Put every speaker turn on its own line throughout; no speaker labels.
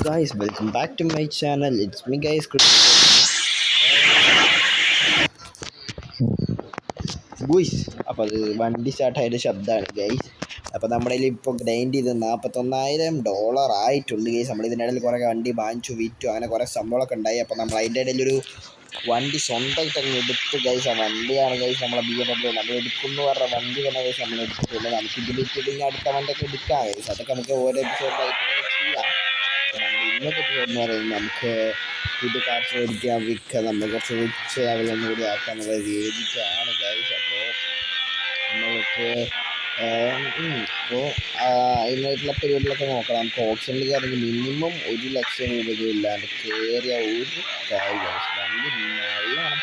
Guys, welcome back to my channel. It's me guys. Guys അപ്പോൾ അത് വണ്ടി സ്റ്റാർട്ടായ ശബ്ദമാണ് ഗൈസ്. അപ്പോൾ നമ്മുടെ കയ്യിൽ ഇപ്പോൾ ഗ്രൈൻഡ് ചെയ്ത് $41,000 ആയിട്ടുണ്ട് ഗൈസ്. നമ്മൾ ഇതിൻ്റെ ഇടയിൽ കുറേ വണ്ടി വാങ്ങിച്ചു വിറ്റു, അങ്ങനെ കുറേ സംഭവങ്ങളൊക്കെ ഉണ്ടായി. അപ്പോൾ നമ്മൾ അതിൻ്റെ ഇടയിലൊരു വണ്ടി സ്വന്തമായിട്ട് അങ്ങ് എടുത്ത് ഗൈസ്. ആ വണ്ടിയാണ് ഗൈസ് നമ്മളെ BMW. നമ്മൾ എടുക്കുമെന്ന് പറഞ്ഞ വണ്ടി തന്നെ ഗൈസ് നമ്മൾ എടുത്തിട്ടുണ്ട്. നമുക്ക് ഇതിലിട്ടിട്ട് ഇനി അടുത്ത വണ്ടിയൊക്കെ എടുക്കാം ഗൈസ്. അതൊക്കെ നമുക്ക് ഓരോ എപ്പിസോഡിലായിട്ട് ചെയ്യാം. നമ്മൾ ഇന്നത്തെ എപ്പിസോഡ് എന്ന് പറയുന്നത് നമുക്ക് പുതിയ കാർ മേടിക്കാം, വിൽക്കാം, നമ്മൾ കുറച്ച് റിച്ച് ലെവലൊന്നും കൂടി ആക്കാൻ എന്നുള്ള രീതിക്കാണ് ഗൈസ്. അപ്പോൾ നമ്മൾക്ക് ഇപ്പോൾ അതിനായിട്ടുള്ള പരിപാടികളൊക്കെ നോക്കണം. നമുക്ക് ഓപ്ഷനിൽ കയറണമെങ്കിൽ മിനിമം $1,00,000 ഇല്ലാണ്ട് കയറിയ ഒരു കായ് ഗൈസ്. വണ്ടി നല്ലോണം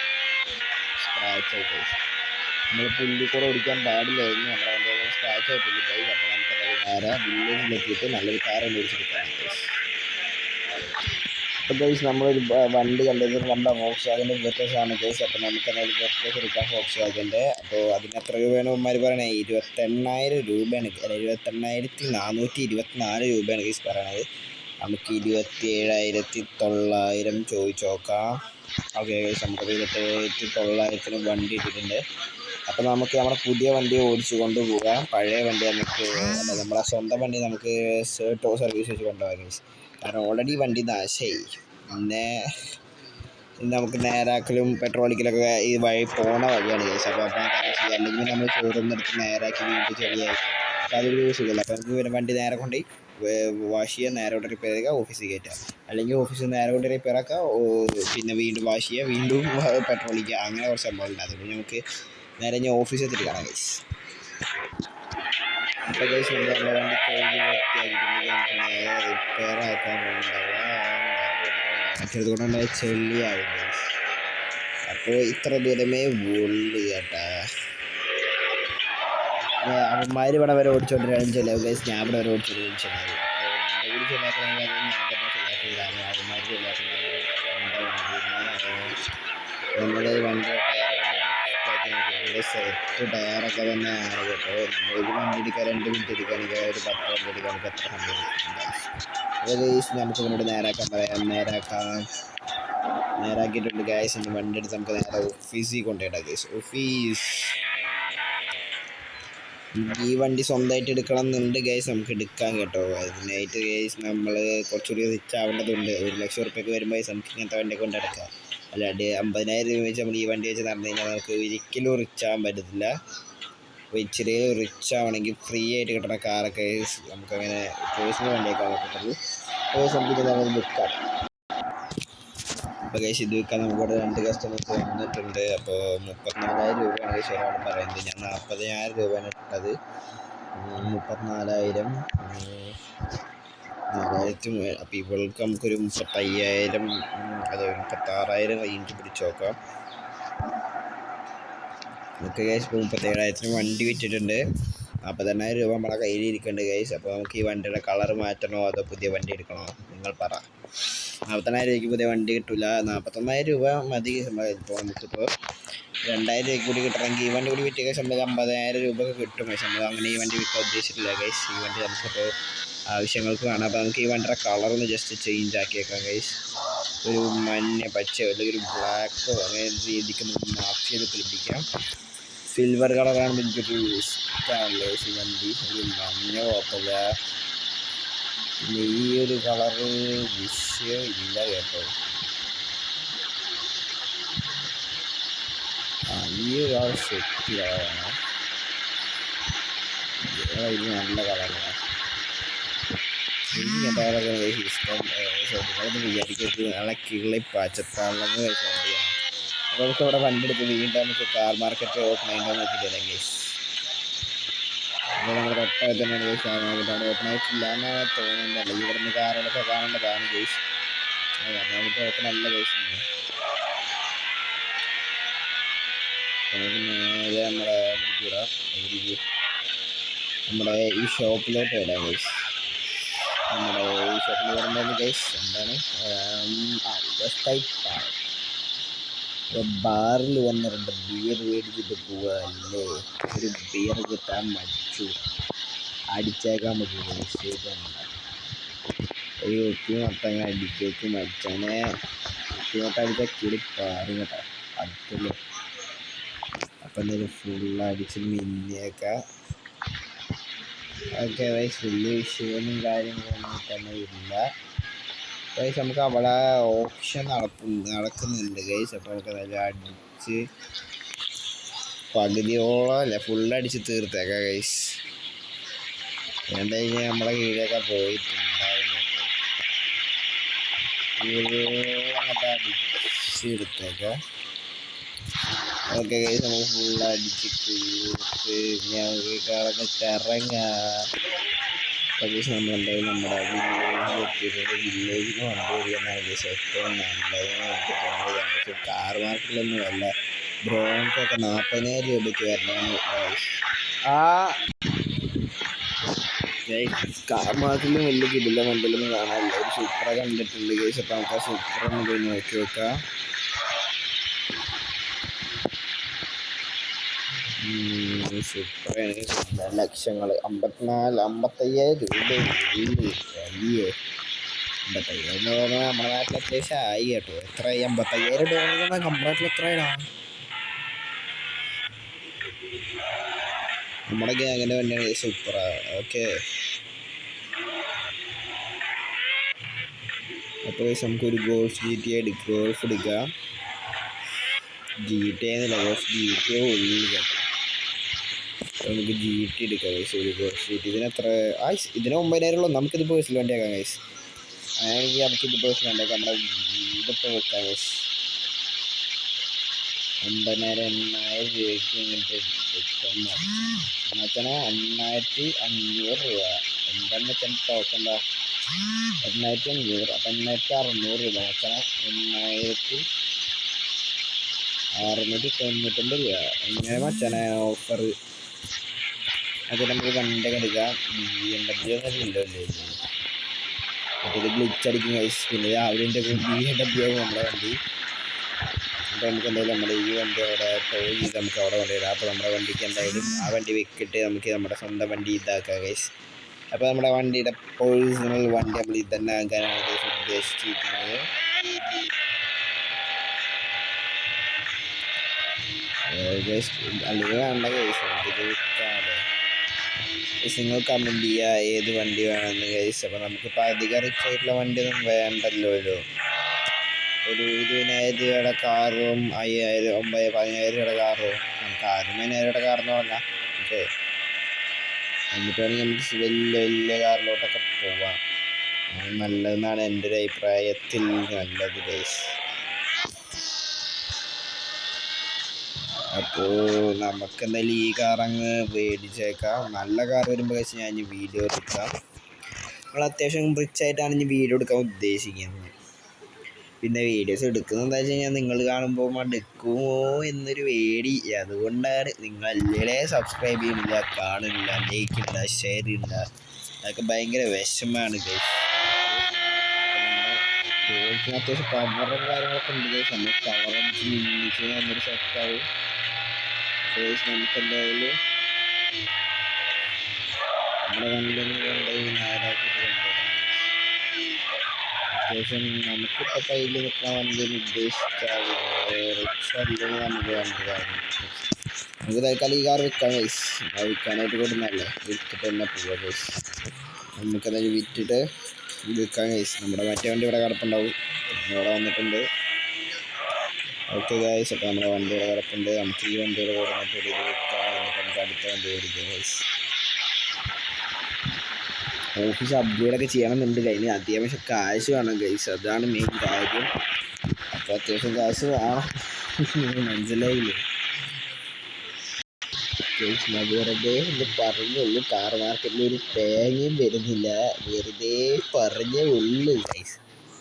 സ്ക്രാച്ച് ആയി ഗൈസ്. നമ്മൾ പുല്ലിൽ കൂടെ ഓടിക്കാൻ പാടില്ലായിരുന്നു. നമ്മുടെ വണ്ടി സ്ക്രാച്ച് ആയിട്ടുണ്ട് ഗൈസ്. അപ്പോൾ നമുക്കത് നേരെ വില്ലേജിലെത്തിയിട്ട് നല്ലൊരു കാർ മേടിച്ചെടുക്കാം ഗൈസ്. അപ്പോൾ ഗൈസ് നമ്മളൊരു വണ്ടി കണ്ടത് നമ്മുടെ ഫോക്സ്വാഗൻ്റെ വെർട്ടസാണ് ഗൈസ്. അപ്പോൾ നമുക്കതൊരു വെർട്ടസ് എടുക്കാം ഫോക്സ്വാഗൻ്റെ. അപ്പോൾ അതിന് എത്ര രൂപയാണ് ഉമ്മാർ പറയണത്? 28,000 രൂപയാണ്. അല്ല, 28,424 രൂപയാണ് ഗൈസ് പറയണത്. നമുക്ക് 27,900 ചോദിച്ചു നോക്കാം. ഓക്കെ ഗൈസ്, നമുക്ക് 27,900 വണ്ടി ഇട്ടിട്ടുണ്ട്. അപ്പോൾ നമുക്ക് നമ്മുടെ പുതിയ വണ്ടി ഓടിച്ചു കൊണ്ടുപോകാം. പഴയ വണ്ടി നമുക്ക് നമ്മളെ സ്വന്തം വണ്ടി നമുക്ക് സർവീസ് വെച്ച് കൊണ്ടുപോകാം ഗൈസ്. കാരണം ഓൾറെഡി വണ്ടി നാശമായി. പിന്നെ നമുക്ക് നേരാക്കലും പെട്രോളിക്കലൊക്കെ ഈ വഴി പോണ വഴിയാണ് ഗൈസ്. അപ്പോൾ അല്ലെങ്കിൽ നമ്മൾ ചോറൊന്നെടുത്ത് നേരാക്കി വീണ്ടും ചെടിയായി. അപ്പോൾ അതൊരു സുഖമില്ല. അപ്പോൾ നമുക്ക് വണ്ടി നേരെ കൊണ്ട് വാഷ് ചെയ്യുക, നേരെ കൊണ്ട് റിപ്പയർ ചെയ്യുക, ഓഫീസിൽ കയറ്റുക. അല്ലെങ്കിൽ ഓഫീസിൽ നേരെ കൊണ്ട് റിപ്പയർ ആക്കുക, പിന്നെ വീണ്ടും വാഷ് ചെയ്യുക, വീണ്ടും പെട്രോളിക്കുക. അങ്ങനെ കുറച്ച് സംഭവമുണ്ട്. അതുകൊണ്ട് നമുക്ക് നേരെ ഞാൻ ഓഫീസിൽ എത്തിയിട്ട് കാണാം ഗൈസ്. അപ്പോൾ ഗൈസ് നമ്മുടെ വണ്ടി കഴുകി വൃത്തിയാക്കിയിട്ടുണ്ട്. നമുക്ക് നേരെ റിപ്പയർ ആക്കാൻ മറ്റേതുകൊണ്ടുണ്ടായ ചെള്ളിയാവും ഗൈസ്. അപ്പോൾ ഇത്ര ദൂരമേ ഉള്ളു കേട്ടാ. അവന്മാർ ഇവിടെ വരെ ഓടിച്ചുകൊണ്ടിരാനും ചെലവ് ഗൈസ്. ഞാൻ ഇവിടെ വരെ ഓടിച്ചോണ്ടിരാനും ചെലവ്. അപ്പോൾ എൻ്റെ കൂടി ചെല്ലാക്കണമെങ്കിൽ അത് ഞാൻ തന്നെ ചെല്ലാക്കിയതാണ്. അവന്മാർ ചെല്ലാക്കുന്നത് നമ്മൾ വണ്ടി സെറ്റ് ടയറൊക്കെ തന്നെയാണ് കേട്ടോ. ഒരു വണ്ടി എടുക്കാൻ 2 മിനിറ്റ് എടുക്കുകയാണെങ്കിൽ ഒരു 10 വണ്ടി എടുക്കാൻ നമുക്ക് എത്ര സമയം എടുക്കും? അപ്പോൾ ഗൈസ് നമുക്ക് ഇവനോട് നേരാക്കാൻ പറയാം. നേരാക്കിയിട്ടുണ്ട് ഗൈസ്. ഇനി വണ്ടി എടുത്ത് നമുക്ക് നേരെ ഓഫീസിൽ കൊണ്ടുപോയിടാം ഗൈസ്. ഓഫീസ് ഈ വണ്ടി സ്വന്തമായിട്ട് എടുക്കണം എന്നുണ്ട് ഗൈസ്. നമുക്ക് എടുക്കാം കേട്ടോ. അതിനായിട്ട് ഗൈസ് നമ്മൾ കുറച്ചുകൂടി റിച്ച് ആവേണ്ടതുണ്ട്. $1,00,000 വരുമ്പോൾ ഗൈസ് നമുക്ക് ഇങ്ങനത്തെ വണ്ടി കൊണ്ട് എടുക്കാം. അല്ലാണ്ട് 50,000 രൂപ വെച്ച് നമ്മൾ ഈ വണ്ടി വെച്ച് നടന്നു കഴിഞ്ഞാൽ നമുക്ക് ഒരിക്കലും റിച്ച് ആവാൻ പറ്റത്തില്ല. അപ്പോൾ ഇച്ചിരി റിച്ച് ആവണമെങ്കിൽ ഫ്രീ ആയിട്ട് കിട്ടുന്ന കാറൊക്കെ നമുക്കങ്ങനെ പേഴ്സണൽ വണ്ടിയൊക്കെ പറ്റുള്ളൂ. അപ്പോൾ നമുക്ക് നമ്മൾ വിൽക്കാം. അപ്പോൾ ഗൈസ് ഇത് വിൽക്കാൻ നമുക്കിവിടെ 2 കസ്റ്റമേഴ്സ് വന്നിട്ടുണ്ട്. അപ്പോൾ 34,000 രൂപയാണ് ഗൈസ് ഒരാൾ പറയുന്നത്. ഞാൻ 40,000 രൂപയാണ് ഇട്ടത്. 34,000 അപ്പോൾ ഇവൾക്ക് നമുക്കൊരു 35,000 അത് 36,000 റേഞ്ച് പിടിച്ച് നോക്കാം. നമുക്ക് ഗൈസ് ഇപ്പോൾ 37,000 വണ്ടി വിറ്റിട്ടുണ്ട്. 40,000 രൂപ നമ്മളെ കയ്യിലിരിക്കുന്നുണ്ട് ഗൈസ്. അപ്പോൾ നമുക്ക് ഈ വണ്ടിയുടെ കളർ മാറ്റണോ അതോ പുതിയ വണ്ടി എടുക്കണോ? നിങ്ങൾ പറ. 40,000 രൂപയ്ക്ക് പുതിയ വണ്ടി കിട്ടില്ല. 41,000 രൂപ മതി. ഇപ്പോൾ നമുക്കിപ്പോൾ 2,000 രൂപയ്ക്ക് കൂടി കിട്ടണമെങ്കിൽ ഈ വണ്ടി കൂടി വിറ്റ് ഗൈസ് നമുക്ക് 50,000 രൂപ ഒക്കെ കിട്ടും ഗൈസ്. നമ്മൾ അങ്ങനെ ഈ വണ്ടി വിൽക്കാൻ ഉദ്ദേശിച്ചിട്ടില്ല ഗൈസ്. ഈ വണ്ടി നമുക്കിപ്പോൾ ആവശ്യങ്ങൾക്ക് വേണം. അപ്പോൾ നമുക്ക് ഈ വണ്ടിയുടെ കളറൊന്ന് ജസ്റ്റ് ചേഞ്ച് ആക്കിയേക്കാം ഗൈസ്. ഒരു മഞ്ഞ പച്ചയോ അല്ലെങ്കിൽ ഒരു ബ്ലാക്കോ അങ്ങനെ രീതിക്ക് നമുക്ക് മാർക്ക് ചെയ്ത് പിടിപ്പിക്കാം. സിൽവർ കളറാണ് എനിക്കൊരു ഇഷ്ടമാണല്ലോ ഈ വണ്ടി. ഒരു മഞ്ഞ കുഴപ്പമില്ല. പിന്നെ ഈ ഒരു കളറ് വിഷയം ഇല്ല കേട്ടോ. ഈ ഒരു കളർ സെറ്റ് കളറാണ്. ഇത് നല്ല കളറാണ്. എനിക്ക് കളറൊക്കെ ഇഷ്ടം. നിങ്ങളൊന്ന് വിചാരിക്കരുത് നാളെ കിള്ളി പച്ചത്തള്ളന്ന് വണ്ടിയാണ്. അപ്പോൾ നമുക്ക് ഇവിടെ വണ്ടി എടുത്ത് വീണ്ടും നമുക്ക് കാർ മാർക്കറ്റ് ഓപ്പൺ ആയിട്ടോ നോക്കിയിട്ടില്ല ഗൈസ്. അപ്പോൾ നമ്മുടെ തൊട്ടായിട്ട് തന്നെയാണ് ഗൈസ്. അവിടെ ഓപ്പൺ ആയിട്ടില്ല എന്നാണ് തോന്നുന്നത്. അല്ലെങ്കിൽ ഇവിടെ നിന്ന് കാറുകളൊക്കെ കാണേണ്ടതാണ് ഗൈസ്. നമുക്ക് ഓപ്പൺ അല്ല ഗൈസ്. നമുക്ക് നേരെ നമ്മുടെ ഈ ഷോപ്പിലോട്ട് ഇടാം ഗൈസ്. നമ്മുടെ ഈ ഷോപ്പിൽ വരുന്നത് ഗൈസ് എന്താണ് വെസ്റ്റൈറ്റ് ബാറിൽ വന്ന് 2 ബിയർ മേടിച്ചിട്ട് പോവുക അല്ലേ. ഒരു ബിയർ കിട്ടാൻ മച്ചു അടിച്ചേക്കാൻ പറ്റും ഗൈസ്. ഈ ഉപ്പി മൊത്തം അടിക്കേക്ക് മച്ചാനെ. ഉപ്പി മൊത്തം അടിച്ചാൽ കിളി പാറും കേട്ടോ അടുത്തുള്ളൂ. അപ്പം എന്തായാലും ഫുള്ള് അടിച്ച് മിന്നിയേക്കാം. ഓക്കെ വൈസ് വലിയ വിഷയമൊന്നും കാര്യങ്ങളൊന്നും തന്നെ ഇല്ല ഗൈസ്. നമുക്ക് അവിടെ ഓപ്ഷൻ നടക്കുന്നുണ്ട് ഗൈസ്. അപ്പോൾ നമുക്ക് നല്ല അടിച്ച് പകുതിയോളം അല്ല ഫുള്ളടിച്ച് തീർത്തേക്കാം ഗൈസ്. എന്താ കഴിഞ്ഞാൽ നമ്മളെ കീഴൊക്കെ പോയിട്ടുണ്ടായിരുന്നു. അങ്ങോട്ട് അടിച്ചെടുത്തേക്കാം. ഓക്കെ ഗൈസ്, നമുക്ക് ഫുള്ളടിച്ച് തീർത്ത് ഞങ്ങൾക്ക് കറങ്ങാം. പക്ഷേ നമ്മളെന്തായാലും നമ്മുടെ വില്ലേജിൽ വില്ലേജിന് വണ്ടി ഓടിക്കാനാണ് ഗൈസ് ഏറ്റവും നല്ലതെന്ന് എനിക്ക് തോന്നുന്നത്. കാർ മാർക്കറ്റിലൊന്നും അല്ല, ബ്രോൺക്കൊക്കെ 40,000 രൂപയ്ക്ക് വരണതാണ് ഗൈസ്. കാർ മാർക്കറ്റിലും വലിയ കിടില വണ്ടിയിലൊന്നും കാണാനില്ല. ഒരു സൂപ്പറ കണ്ടിട്ടുണ്ട് ഗൈസ്. അപ്പോൾ നമുക്ക് ആ സൂപ്പർ ഒന്ന് പോയി നോക്കി വെക്കാം. സൂപ്പറാണ്. ലക്ഷങ്ങൾ 55,000 രൂപ വലിയ 55,000 എന്ന് പറഞ്ഞാൽ നമ്മുടെ നാട്ടിൽ അത്യാവശ്യം ആയി കേട്ടോ. എത്രയായി? $55,000 നമ്മുടെ നാട്ടിൽ എത്രയാണോ? നമ്മുടെ ഗ്യാങ്ങിൻ്റെ വണ്ടിയാണ് സൂപ്പറാ. ഓക്കെ, അപ്പോൾ നമുക്കൊരു ഗോൾഫ് GT എടുക്കാം. GT എന്നല്ല, ഗോൾഫ് GT ഉള്ളിൽ കേട്ടോ. നമുക്ക് GT എടുക്കാം ഗൈസ്. ഒരു ഗോൾഫ് GT ഇതിന് 9,000 ഉള്ളൂ. നമുക്കിത് പേഴ്സണൽ വണ്ടിയാക്കാം ഗൈസ്. അങ്ങനെയാണെങ്കിൽ നമുക്കിത് പേഴ്സണൽ വണ്ടിയാക്കാം. നമ്മുടെ ഇതിപ്പോൾ വെക്കാം ഗൈസ്. 8,000 രൂപയ്ക്ക് ഇങ്ങനത്തെ എടുക്കാൻ എന്നുവെച്ചാൽ 8,500 രൂപ. എന്താണെന്ന് വെച്ചാൽ ടോക്കണ്ട 8,500. അപ്പം 8,600 രൂപ വെച്ചാൽ 8,699 രൂപ. ഇങ്ങനെ മച്ചാനെ ഓഫർ. അത് നമുക്ക് വണ്ടിയൊക്കെ എടുക്കാം. BMW ഒന്നും ഇല്ലല്ലേ, മറ്റേത് ഗ്ലിച്ചടിക്കും ഗൈസ്. പിന്നെ രാവിലെ BMW നമ്മുടെ വണ്ടി. അപ്പോൾ നമുക്ക് എന്തായാലും നമ്മുടെ ഈ വണ്ടി അവിടെ ടോയ് ചെയ്ത് നമുക്ക് അവിടെ കൊണ്ടുവരാം. അപ്പോൾ നമ്മുടെ വണ്ടിക്ക് എന്തായാലും ആ വണ്ടി വെക്കിട്ട് നമുക്ക് നമ്മുടെ സ്വന്തം വണ്ടി ഇതാക്കാം ഗൈസ്. അപ്പോൾ നമ്മുടെ വണ്ടിയുടെ പേഴ്സണൽ വണ്ടി നമ്മൾ ഇത് തന്നെ ആക്കാനാണ് ഗൈസ് ഉദ്ദേശിച്ചിരിക്കുന്നത്. അല്ലെങ്കിൽ വേണ്ട ഗൈസ്, നമുക്കിത് വിൽക്കാമല്ലോ. നിങ്ങൾ കമൻറ്റ് ചെയ്യുക ഏത് വണ്ടി വേണമെന്ന് ഗൈസ്. അപ്പോൾ നമുക്കിപ്പോൾ അധികം റിച്ച് ആയിട്ടുള്ള വണ്ടിയൊന്നും വേണ്ടല്ലോ. ഒരു 20,000 രൂപയുടെ കാറും 15,000 രൂപയുടെ കാറും. നമുക്ക് 15,000 രൂപയുടെ കാറെന്ന് പറഞ്ഞാൽ ഓക്കെ. എന്നിട്ട് വേണമെങ്കിൽ നമുക്ക് വലിയ വലിയ കാറിലോട്ടൊക്കെ പോവാം. നല്ലതെന്നാണ് എൻ്റെ ഒരു അഭിപ്രായത്തിൽ നല്ലത് ഗൈസ്. അപ്പോൾ നമുക്ക് എന്തായാലും ഈ കാറങ്ങ് മേടിച്ചേക്കാം. നല്ല കാർ വരുമ്പോൾ കഴിച്ച് ഞാൻ വീഡിയോ എടുക്കാം. നമ്മൾ അത്യാവശ്യം റിച്ചായിട്ടാണ് ഇനി വീഡിയോ എടുക്കാൻ ഉദ്ദേശിക്കുന്നത്. പിന്നെ വീഡിയോസ് എടുക്കുന്നത് എന്താ വെച്ച് കഴിഞ്ഞാൽ നിങ്ങൾ കാണുമ്പോൾ മടുക്കുമോ എന്നൊരു പേടി. അതുകൊണ്ടാണ്. നിങ്ങളല്ലേ സബ്സ്ക്രൈബ് ചെയ്യുന്നില്ല, കാണുന്നില്ല, ലൈക്ക് ഇല്ല, ഷെയർ ഇല്ല. അതൊക്കെ ഭയങ്കര വിഷമമാണ് ഗൈസ്. ഗോൾസിന് അത്യാവശ്യം പവറും കാര്യങ്ങളൊക്കെ ഉണ്ട് ഗൈസ്. നമ്മൾ പവർ അടിച്ച് നിന്നിച്ച് എന്നൊരു സെറ്റാവും ഗൈസ്. നമുക്ക് എന്തായാലും നമ്മുടെ വണ്ടിയൊന്നും കൊണ്ടുപോയി നേരാക്കിയിട്ട് കൊണ്ടുപോകാം. അത്യാവശ്യം നമുക്കിപ്പോൾ കയ്യിൽ നിൽക്കുന്ന വണ്ടിയൊന്നും ഉദ്ദേശിച്ചാൽ റിച്ചല്ലെങ്കിൽ നമുക്ക് വണ്ടി കാര്യം നമുക്ക് തൽക്കാലം ഈ കാർ വിൽക്കാം ഗൈസ്. വിൽക്കാനായിട്ട് കൊടുക്കുന്നതല്ലേ, വിറ്റിട്ട് തന്നെ പോവാം ഗൈസ്. നമുക്കതായത് വിറ്റിട്ട് വിൽക്കാം ഗൈസ്. നമ്മുടെ മറ്റേ വണ്ടി ഇവിടെ കിടപ്പുണ്ടാവും, ഇവിടെ വന്നിട്ടുണ്ട്. ഓക്കെ ഗൈസ്, അപ്പോൾ നമ്മുടെ വണ്ടി ഇവിടെ കിടപ്പുണ്ട്. നമുക്ക് ഈ വണ്ടിയുടെ കൂടെ മറ്റൊരു ഇത് വിൽക്കാം. എന്നിട്ട് നമുക്ക് അടുത്ത വണ്ടി മേടിക്കാം ഗൈസ്. ഓഫീസ് അപ്ഗ്രേഡൊക്കെ ചെയ്യണമെന്നുണ്ട്. കഴിഞ്ഞ് അത്യാവശ്യം കാശ് വേണം ഗൈസ്, അതാണ് മെയിൻ കാര്യം. അപ്പോൾ അത്യാവശ്യം കാശ് വേണം, മനസ്സിലായില്ലേ ഗൈസ്. ഞാൻ വെറുതെ ഒന്ന് പറഞ്ഞുള്ളൂ. കാർ മാർക്കറ്റിൽ ഒരു തേങ്ങയും വരുന്നില്ല, വെറുതെ പറഞ്ഞേ ഉള്ളൂ ഗൈസ്.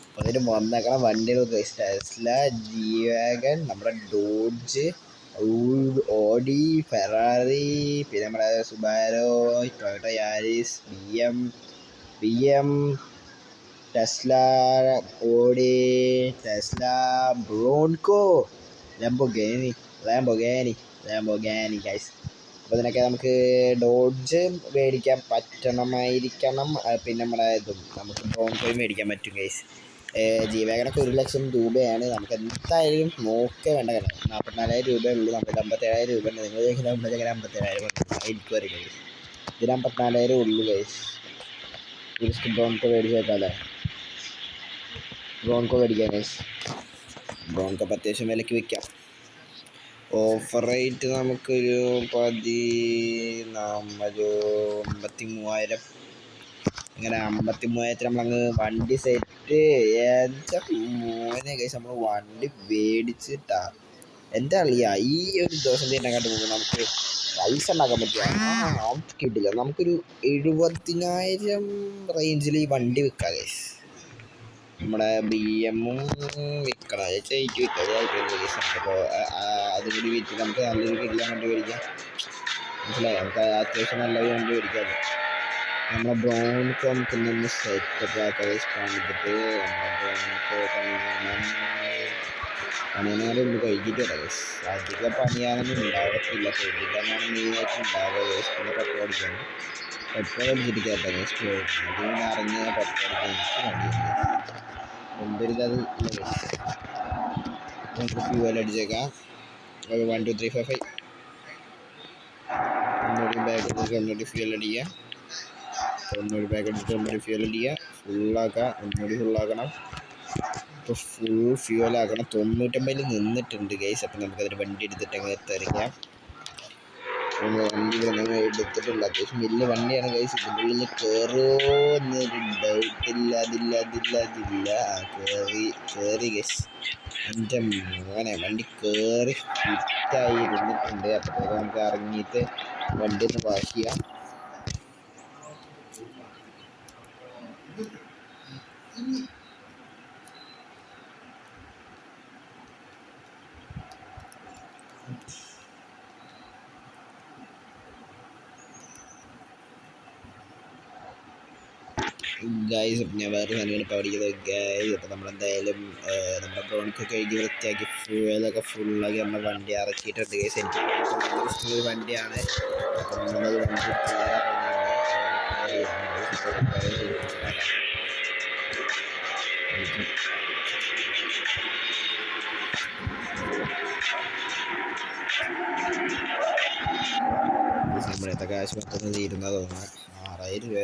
അപ്പോൾ അതിന് വന്നേക്കണം വണ്ടികൾ ഗൈസ്. ടെസ്ല, G-Wagon, നമ്മുടെ ഡോഡ്ജ്, ഓഡി, ഫെറാറി, പിന്നെ നമ്മുടെ Subaru, Toyota Yaris, BM, Tesla, Audi, Tesla, Bronco, Lamborghini guys. അപ്പോൾ ഇതിനൊക്കെ നമുക്ക് ഡോഡ്ജ് മേടിക്കാൻ പറ്റണമായിരിക്കണം. പിന്നെ നമ്മുടെ ഇതും നമുക്ക് ബ്രോൺകോയും മേടിക്കാൻ പറ്റും ഗൈസ്. ജീവകനൊക്കെ 1,00,000 രൂപയാണ്. നമുക്ക് എന്തായാലും നോക്കേ വേണ്ട കാര്യം 44,000 രൂപയേ ഉള്ളൂ. നമുക്ക് 57,000 രൂപ ഉണ്ട്. നിങ്ങൾ ചോദിക്കുന്നത് 57,000 എനിക്ക് അറിയില്ല. ഇതിന് 54,000 ഉള്ളൂ ഗൈസ്. ബ്രോൺകോ മേടിച്ച് വെക്കാമല്ലേ? ബ്രോൺകോ മേടിക്കാം ഗൈസ്. ബ്രോൺകോ അത്യാവശ്യം വിലയ്ക്ക് വിൽക്കാം. ഓഫർ റേറ്റ് നമുക്കൊരു 53,000 അങ്ങനെ 53,000 നമ്മളങ്ങ് വണ്ടി സെറ്റ്. എന്താ മോനെ ഗൈസ്, നമ്മൾ വണ്ടി മേടിച്ചിട്ടാ എന്താ അറിയാ ഈ ഒരു ദിവസം തന്നെക്കാട്ട് പോകുമ്പോൾ നമുക്ക് പൈസ ഉണ്ടാക്കാൻ പറ്റുക കിട്ടില്ല. നമുക്കൊരു 70,000 റേഞ്ചിൽ ഈ വണ്ടി വിൽക്കാം ഗൈസ്. നമ്മുടെ BM വിൽക്കണം ചേച്ചി വിൽക്കാം ഗൈസ്. അപ്പോൾ അതുകൂടി വിറ്റ് നമുക്ക് നല്ലൊരു കിട്ടില്ല വണ്ടി മേടിക്കാം. മനസ്സിലായി? നമുക്ക് അത്യാവശ്യം നല്ലൊരു വണ്ടി മേടിക്കാം. നമ്മളെ ബ്രോൺകോ നമുക്ക് നിന്ന് സെറ്റപ്പ് ആക്കാൻ പണിതിട്ട് നമ്മുടെ പണിയാനും ഒന്ന് കഴിഞ്ഞിട്ട് വരാം. അധികം പണിയാനൊന്നും ഉണ്ടാവത്തില്ല. കഴുകാനാണ് മെയിനായിട്ട് ഉണ്ടാവുക. പിന്നെ പെട്രോൾ അടിക്കണം. പെട്രോൾ അടിച്ചിരിക്കാത്ത അതുകൊണ്ട് അറിഞ്ഞ പെട്രോൾ അടിക്കാൻ എനിക്ക് മടിയാണ്. എന്തൊരിതത് നമുക്ക് ഫ്യൂവൽ അടിച്ചേക്കാം. 1 2 3 4 5 ഒന്നുകൂടി ബാഗ് ഒന്നുകൂടി ഫ്യൂവൽ അടിക്കുക. ഒന്നുകൂടി ബാഗ് അടിച്ചിട്ട് ഒന്നുകൂടി ഫ്യൂവൽ അടിക്കുക. ഫുള്ളാക്കുക. ഒന്നുകൂടി ഫുള്ളാക്കണം. ഇപ്പോൾ ഫുൾ ഫ്യൂവലാക്കണം. 99 നിന്നിട്ടുണ്ട് ഗൈസ്. അപ്പം നമുക്കതിന് വണ്ടി എടുത്തിട്ട് അങ്ങ് എത്തിരിക്കാം. നമ്മൾ വണ്ടി എടുത്തിട്ടില്ല. അത്യാവശ്യം വലിയ വണ്ടിയാണ് ഗൈസ്. ഇതിൻ്റെ ഉള്ളിൽ കയറുമോ എന്നൊരു ഡൗട്ടില്ല. അതില്ല കയറി ഗൈസ്. എൻ്റെ മോനെ വണ്ടി കയറി ഫിറ്റായി ഇരുന്നിട്ടുണ്ട്. അപ്പോഴത്തേക്ക് നമുക്ക് ഇറങ്ങിയിട്ട് വണ്ടി ഒന്ന് വാഷ് ചെയ്യാം. ഗൈസ് അപ്പം ഞാൻ വേറെ സാധനങ്ങൾ പഠിക്കുന്നത് ഗൈസ്. അപ്പോൾ നമ്മളെന്തായാലും നമ്മുടെ ബ്രോൺകോ കഴുകി വൃത്തിയാക്കി ഫ്യൂവലൊക്കെ ഫുള്ളാക്കി നമ്മുടെ വണ്ടി ഇറക്കിയിട്ടുണ്ട് ഗൈസ്. എനിക്ക് ഇഷ്ടമുള്ളൊരു വണ്ടിയാണ്. അപ്പം നമ്മളത് വണ്ടി നമ്മളത്തെ കാശ് മൊത്തം തീരുന്ന തോന്നുന്നത്. 6,000 രൂപ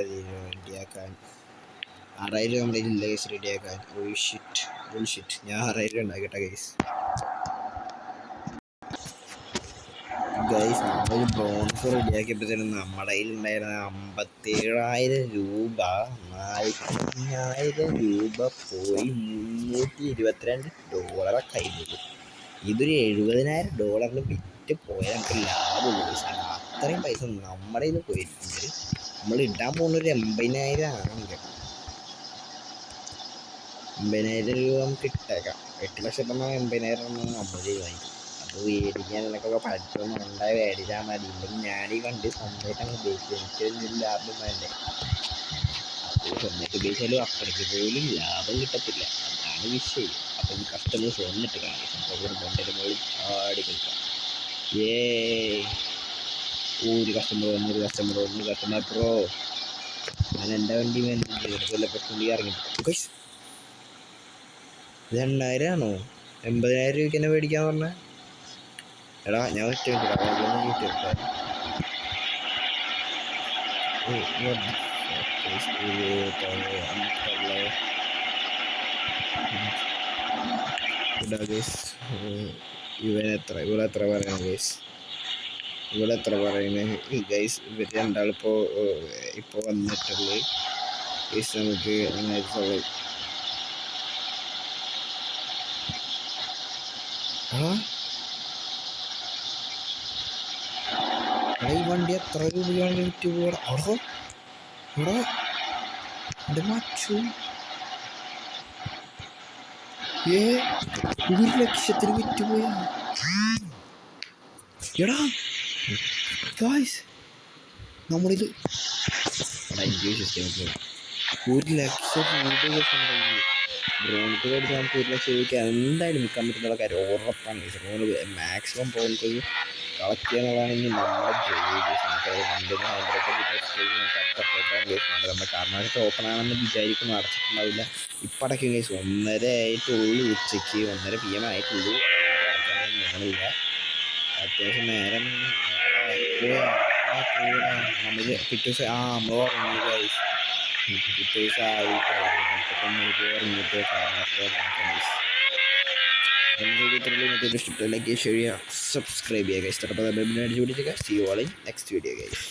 റെഡിയാക്കാൻ. 6,000 രൂപ നമ്മുടെ ഇല്ല ഗൈസ് റെഡിയാക്കാൻ. ബുൾഷിറ്റ് ഞാൻ 6,000 രൂപ ഉണ്ടാക്കിട്ടെ ഗൈസ്. നമ്മളൊരു ബ്രോൺകോ റെഡിയാക്കിയപ്പോഴത്തേനും നമ്മുടെ കയ്യിലുണ്ടായിരുന്ന 57,000 രൂപ 45,000 രൂപ പോയി. $322 കയ്യിൽ. ഇതൊരു $70,000 വിറ്റ് പോയാൽ നമുക്ക് ലാഭമുള്ളൂ ഗൈസ്. അത്രയും പൈസ നമ്മുടെ കയ്യിൽ പോയിട്ടുണ്ട്. നമ്മൾ ഇടാൻ പോകുന്നൊരു 80,000 ആണെങ്കിൽ 50,000 രൂപ നമുക്ക് ഇട്ടേക്കാം. 8 ലക്ഷം രൂപ 80,000 നമ്മൾ വാങ്ങിക്കും. അത് മേടിക്കാനൊക്കെ പറ്റുമെന്ന് ഉണ്ടായി മേടിച്ചാൽ മതി. ഇല്ലെങ്കിൽ ഞാനീ വണ്ടി സ്വന്തമായിട്ട് അങ്ങ് ഉപയോഗിക്കും. എനിക്കൊരു ലാഭം വേണ്ടേ? സ്വന്തമായിട്ട് ഉപയോഗിച്ചാലും അപ്പഴേക്ക് പോലും ലാഭം കിട്ടത്തില്ല. അതാണ് വിഷയം. അപ്പം ഈ കസ്റ്റമേഴ്സ് വന്നിട്ട് കാണാം. സംഭവം വണ്ടിയുടെ മുകളിൽ ചാടി കളിക്കാം. ഒരു കസ്റ്റമർ പ്രോ. ഞാൻ എൻ്റെ വണ്ടി വല്ല പ്രശ്നം ഇറങ്ങി. ഇത് 8,000 ആണോ? 80,000 രൂപയ്ക്ക് തന്നെ മേടിക്കാന്ന് പറഞ്ഞാൽ എടാ ഞാൻ ഒറ്റ ഇവളെത്ര പറയണം ഗൈസ്? ഇവളെത്ര പറയുന്നത് ഗൈസ്? ഇവർ രണ്ടാളിപ്പോൾ വന്നിട്ടുള്ളൂ ഗൈസ്. നമുക്ക് ഈ വണ്ടി എത്ര രൂപയാണ് വിറ്റ് പോകണം? അവിടെ എൻ്റെ മച്ചു 1,00,000 വിറ്റ് പോയാ. എടാ ഗായ്സ് നമ്മളിത് 1,00,000 രൂപ ബ്രോണിക്ക് അടിച്ച് നമുക്ക് 1,00,000 രൂപയ്ക്ക് എന്തായാലും വിൽക്കാൻ പറ്റുന്നുള്ള കാര്യം ഉറപ്പാണ് guys. Brown maximum point collect ചെയ്യുക എന്നുള്ളതാണ് ഇനി നമ്മുടെ ജോലി ഗൈസ്. നമുക്കത് വണ്ടിന് ഹാൻഡ്രൊക്കെ നമ്മുടെ കർണാടക ഓപ്പൺ ആണെന്ന് വിചാരിക്കുന്നു, അടച്ചിട്ടുണ്ടാവില്ല. ഇപ്പം അടയ്ക്കും ഗൈസ്. 1:30 ആയിട്ടുള്ളൂ, ഉച്ചയ്ക്ക് 1:30 PM ആയിട്ടുള്ളൂ. ഞങ്ങളില്ല അത്യാവശ്യം നേരം നമ്മൾ പിറ്റേ ദിവസം നമ്മൾ ഉറങ്ങി ഗൈസ്. പിറ്റേ ദിവസം ആയിട്ട് ഉറങ്ങിയിട്ട് ഇഷ്ടപ്പെട്ട ലൈക്ക് ചെയ്യുക, സബ്സ്ക്രൈബ് ചെയ്യുക ഗൈസ്. അടിച്ചു പിടിച്ചേക്കുക. See you all in next video guys.